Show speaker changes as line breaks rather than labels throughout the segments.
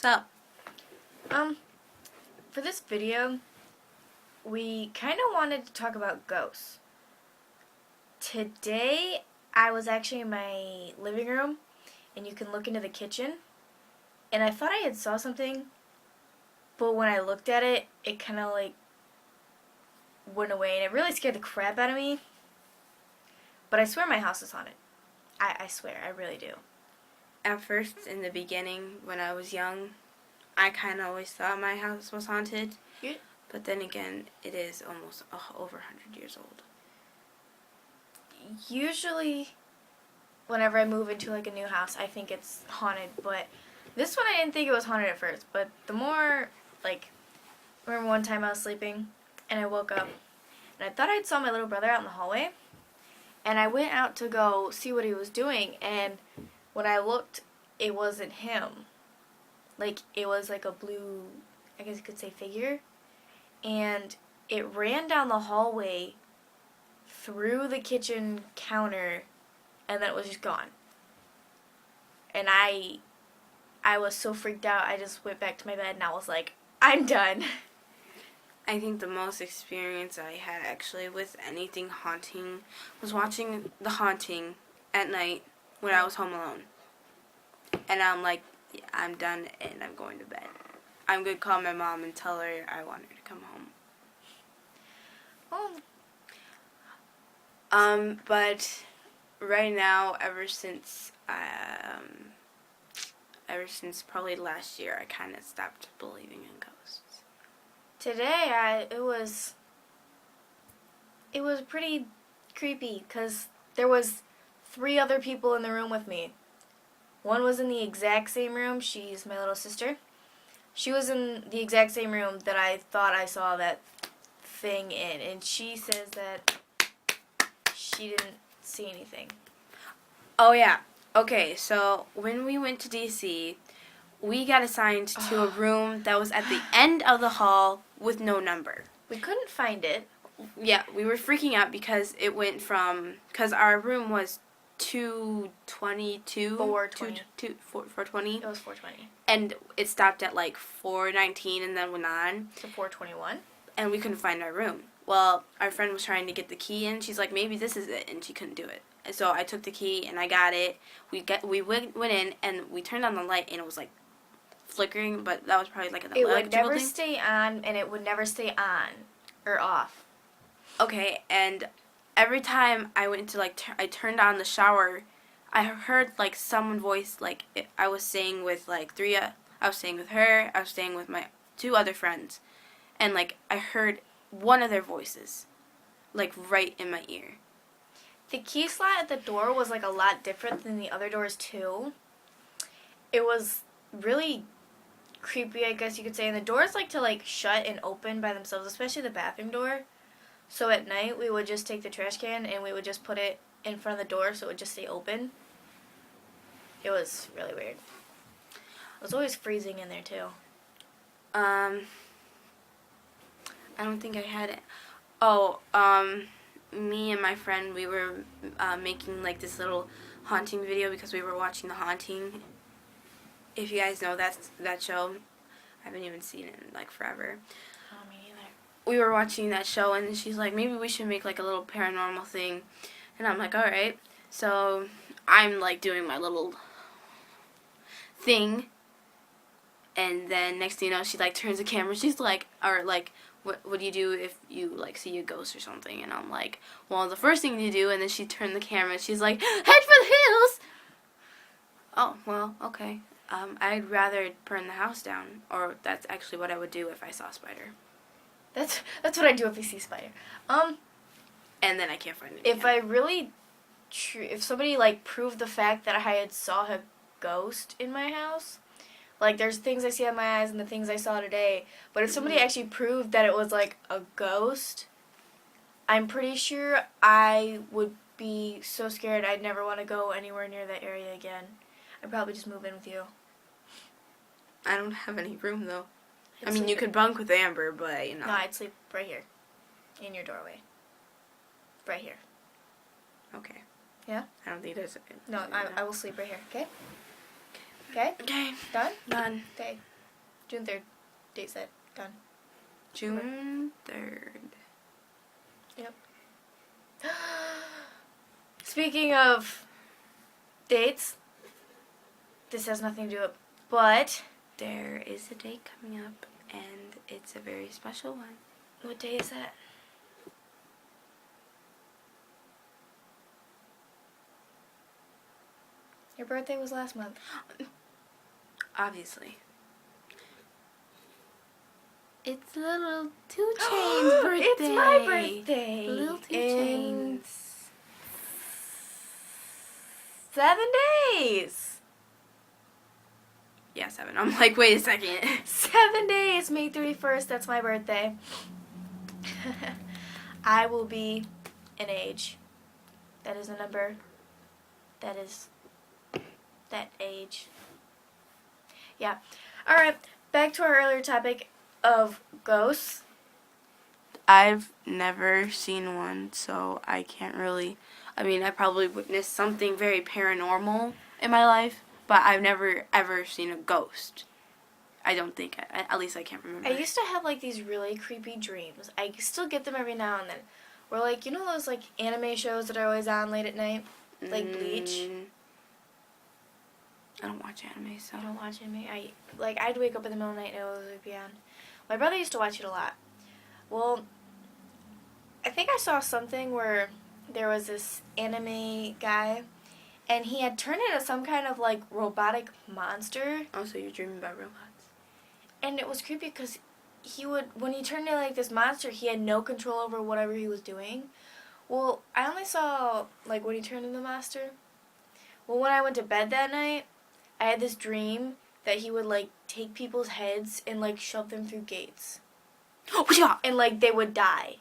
What's up?
For this video, we kind of wanted to talk about ghosts. Today, I was actually in my living room, and you can look into the kitchen, and I thought I had saw something, but when I looked at it, it kind of like went away, and it really scared the crap out of me. But I swear my house is haunted. I swear, I really do.
At first, in the beginning, when I was young, I kind of always thought my house was haunted.
Yeah.
But then again, it is almost over 100 years old.
Usually, whenever I move into like a new house, I think it's haunted, but this one I didn't think it was haunted at first, but the more, like, I remember one time I was sleeping, and I woke up, and I thought I saw my little brother out in the hallway, and I went out to go see what he was doing, and when I looked, it wasn't him. Like, it was like a blue, I guess you could say, figure, and it ran down the hallway through the kitchen counter, and then it was just gone. And I was so freaked out, I just went back to my bed, and I was like, I'm done.
I think the most experience I had actually with anything haunting was watching The Haunting at night when I was home alone. And I'm like, yeah, I'm done and I'm going to bed. I'm going to call my mom and tell her I want her to come home. But right now, ever since probably last year, I kind of stopped believing in ghosts.
Today, it was pretty creepy because there was 3 other people in the room with me. One was in the exact same room. She's my little sister. She was in the exact same room that I thought I saw that thing in, and she says that she didn't see anything.
Oh, yeah. Okay, so when we went to D.C., we got assigned to a room that was at the end of the hall with no number.
We couldn't find it.
Yeah, we were freaking out because it went from, because our room was 222.
420.
420.
It was 420.
And it stopped at like 419 and then went on.
To 421.
And we couldn't find our room. Well, our friend was trying to get the key in. She's like, maybe this is it. And she couldn't do it. And so I took the key and I got it. We went in and we turned on the light and it was like flickering, but that was probably like an electrical thing.
It would never stay on and it would never stay on or off.
Okay, and every time I went to like, I turned on the shower, I heard like someone voice, like I was staying with like I was staying with her, I was staying with my 2 other friends, and like I heard one of their voices, like right in my ear.
The key slot at the door was like a lot different than the other doors too. It was really creepy, I guess you could say, and the doors like to like shut and open by themselves, especially the bathroom door. So at night we would just take the trash can and we would just put it in front of the door so it would just stay open. It was really weird. It was always freezing in there too.
I don't think I had it. Me and my friend, we were making like this little haunting video because we were watching The Haunting. If you guys know that show, I haven't even seen it in like forever.
Oh, me either.
We were watching that show and she's like, maybe we should make like a little paranormal thing. And I'm like, alright. So I'm like doing my little thing. And then next thing you know, she like turns the camera. She's like, or like, what do you do if you like see a ghost or something? And I'm like, well, the first thing you do. And then she turned the camera. She's like, head for the hills. Oh, well, okay. I'd rather burn the house down, or that's actually what I would do if I saw a spider.
That's what I do if I see a spider.
And then I can't find it.
If I really, if somebody like proved the fact that I had saw a ghost in my house, like there's things I see on my eyes and the things I saw today, but if somebody actually proved that it was like a ghost, I'm pretty sure I would be so scared I'd never want to go anywhere near that area again. I'd probably just move in with you.
I don't have any room though. I mean, you could bunk with Amber, but you know.
No, I'd sleep right here, in your doorway. Right here.
Okay.
Yeah?
I don't think there's.
No, I will sleep right here. Okay. Okay.
Okay.
Done.
Done.
Okay. June 3rd. Date set. Done.
June 3rd.
Yep. Speaking of dates, this has nothing to do with it, but
There is a date coming up, and it's a very special one.
what day is that? Your birthday was last month.
Obviously. It's little 2 Chainz' birthday.
It's my birthday.
Little 2
In
Chainz.
7 days.
Yeah, 7. I'm like, wait a second.
7 days. May 31st. That's my birthday. I will be an age. That is a number. That is that age. Yeah. Alright. Back to our earlier topic of ghosts.
I've never seen one, so I can't really... I mean, I probably witnessed something very paranormal in my life, but I've never, ever seen a ghost. I don't think. At least I can't remember.
I used to have, like, these really creepy dreams. I still get them every now and then. Where, like, you know those, like, anime shows that are always on late at night? Like Bleach?
I don't watch anime, so...
I don't watch anime. I'd wake up in the middle of the night and it would be on. My brother used to watch it a lot. Well, I think I saw something where there was this anime guy, and he had turned into some kind of, like, robotic monster.
Oh, so you're dreaming about robots.
And it was creepy because when he turned into, like, this monster, he had no control over whatever he was doing. Well, I only saw, like, when he turned into the monster. Well, when I went to bed that night, I had this dream that he would, like, take people's heads and, like, shove them through gates.
Oh, yeah!
And, like, they would die.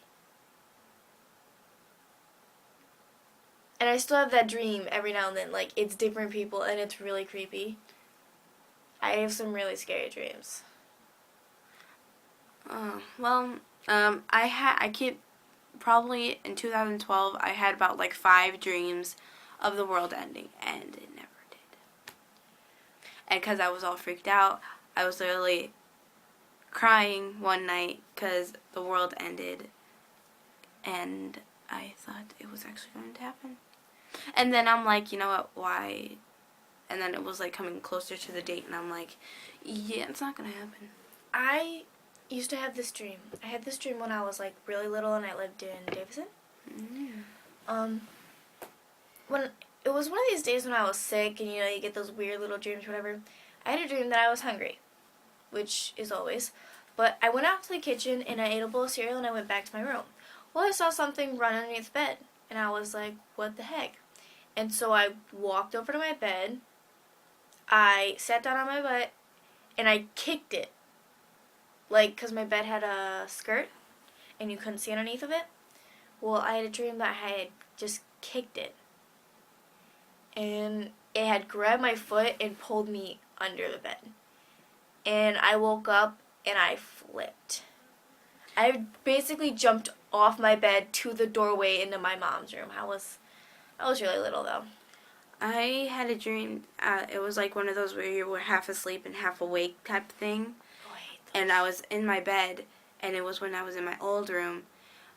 And I still have that dream every now and then. Like, it's different people, and it's really creepy. I have some really scary dreams.
I keep... Probably in 2012, I had about, like, 5 dreams of the world ending, and it never did. And because I was all freaked out, I was literally crying one night because the world ended, and I thought it was actually going to happen. And then I'm like, you know what, why? And then it was, like, coming closer to the date, and I'm like, yeah, it's not going to happen.
I used to have this dream. I had this dream when I was, like, really little, and I lived in Davison. When it was one of these days when I was sick, and, you know, you get those weird little dreams, whatever. I had a dream that I was hungry, which is always. But I went out to the kitchen, and I ate a bowl of cereal, and I went back to my room. Well, I saw something run underneath the bed, and I was like, what the heck? And so I walked over to my bed, I sat down on my butt, and I kicked it. Like, because my bed had a skirt, and you couldn't see underneath of it. Well, I had a dream that I had just kicked it. And it had grabbed my foot and pulled me under the bed. And I woke up, and I flipped. I basically jumped off my bed to the doorway into my mom's room. I was really little, though.
I had a dream, it was like one of those where you were half asleep and half awake type thing.
Oh, I hate those.
And I was in my bed, and it was when I was in my old room,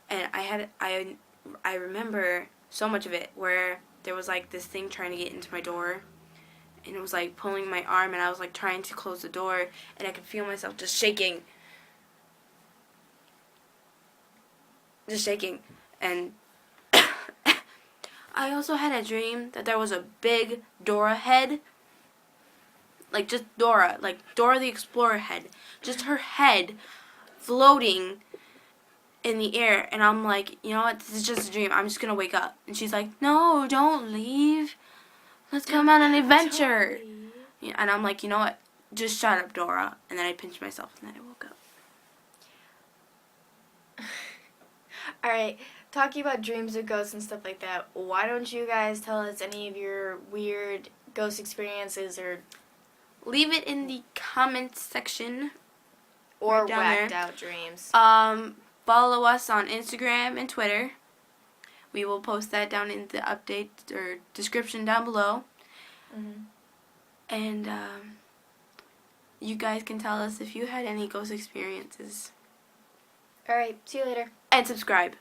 and I remember so much of it, where there was like this thing trying to get into my door, and it was like pulling my arm, and I was like trying to close the door, and I could feel myself just shaking. And I also had a dream that there was a big Dora head. Like, just Dora. Like, Dora the Explorer head. Just her head floating in the air. And I'm like, you know what? This is just a dream. I'm just going to wake up. And she's like, no, don't leave. Let's come on an adventure. Yeah, and I'm like, you know what? Just shut up, Dora. And then I pinched myself, and then I woke up.
Alright, talking about dreams of ghosts and stuff like that, why don't you guys tell us any of your weird ghost experiences or
Leave it in the comments section.
or
Right down
whacked
there.
out dreams?
Follow us on Instagram and Twitter. We will post that down in the update or description down below.
Mm-hmm.
And you guys can tell us if you had any ghost experiences.
All right, see you later.
And subscribe.